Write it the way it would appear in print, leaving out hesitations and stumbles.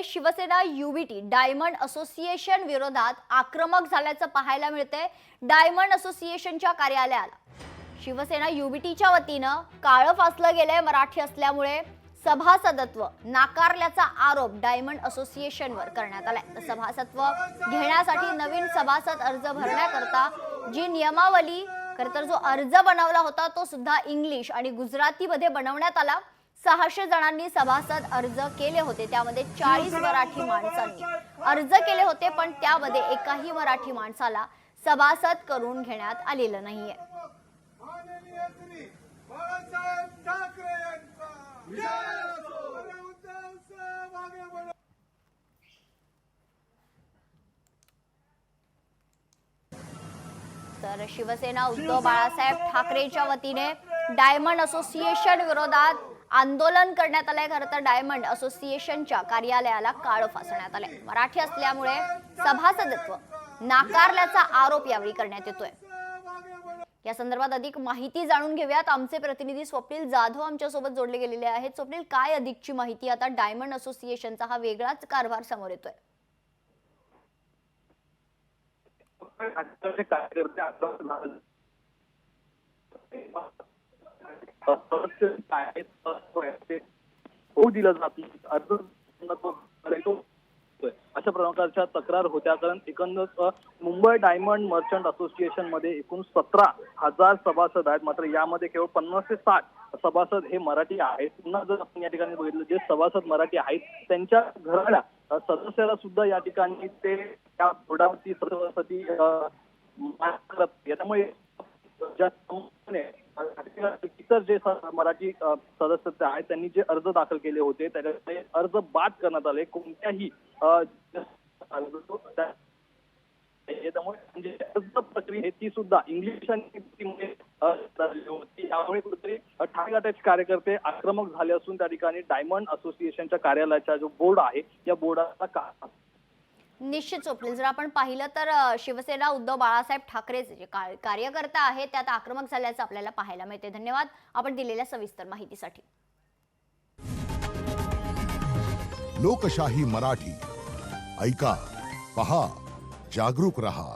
Shiv Sena UBT diamond association विरोधात आक्रमक झाल्याचं पाहायला मिळते। डायमंड असोसिएशनच्या कार्यालयाला शिवसेना युबीटीच्या वतीनं काळं फासलं गेलंय। मराठी असल्यामुळे सभासदत्व नाकारल्याचा आरोप डायमंड असोसिएशनवर करण्यात आलाय। सभासदत्व घेण्यासाठी नवीन सभासद अर्ज भरण्याकरता जी नियमावली खरतर जो अर्ज बनवला होता तो सुद्धा इंग्लिश आणि गुजरातीमध्ये बनवण्यात आला। 600 जणांनी सभासद अर्ज केले होते, त्यामध्ये 40 मराठी माणसांनी अर्ज केले होते, पण त्यामध्ये एकाही मराठी माणसाला सभासद करून घेण्यात आलेलं नाहीये। तर शिवसेना उद्धव बाळासाहेब ठाकरेंच्या वतीने डायमंड असोसिएशन विरोधात आंदोलन करण्यात आलंय। खरं तर डायमंड असोसिएशनच्या कार्यालयाला काळं फासण्यात आलंय। मराठी असल्यामुळे सभासदत्व नाकारल्याचा आरोप यावेळी करण्यात येतोय। या संदर्भात अधिक माहिती जाणून घेऊयात। आमचे प्रतिनिधी स्वप्नील जाधव आमच्या सोबत जोडले गेलेले आहेत। स्वप्नील, काय अधिकची माहिती? आता डायमंड असोसिएशनचा हा वेगळाच कारभार समोर येतोय। दिला जात अशा प्रकारच्या तक्रार होत्या, कारण एकंदर मुंबई डायमंड मर्चंट असोसिएशन मध्ये एकूण 17,000 सभासद आहेत, मात्र यामध्ये केवळ 50 ते 60 सभासद हे मराठी आहेत। पुन्हा जर आपण या ठिकाणी बघितलं, जे सभासद मराठी आहेत त्यांच्या घराला सदस्याला सुद्धा या ठिकाणी ते त्या बोर्डावरती सदस्यपदी त्यामुळे इतर जे मराठी सदस्य आहेत त्यांनी जे अर्ज दाखल केले होते त्याचे अर्ज बाद करण्यात आले। कोणत्याही त्यामुळे म्हणजे अर्ज प्रक्रिया ती सुद्धा इंग्लिश आणि होती। त्यामुळे कुठेतरी ठाणे गटाचे कार्यकर्ते आक्रमक झाले असून त्या ठिकाणी डायमंड असोसिएशनच्या कार्यालयाचा जो बोर्ड आहे या बोर्डाचा निश्चित स्वप्नील, जर आपण पाहिलं तर शिवसेना उद्धव बाळासाहेब ठाकरेचे जे कार्यकर्ता आहेत त्यात आक्रमक झाल्याचं आपल्याला पाहायला मिळते। धन्यवाद आपण दिलेल्या सविस्तर माहितीसाठी। लोकशाही मराठी ऐका, पहा, जागरूक रहा।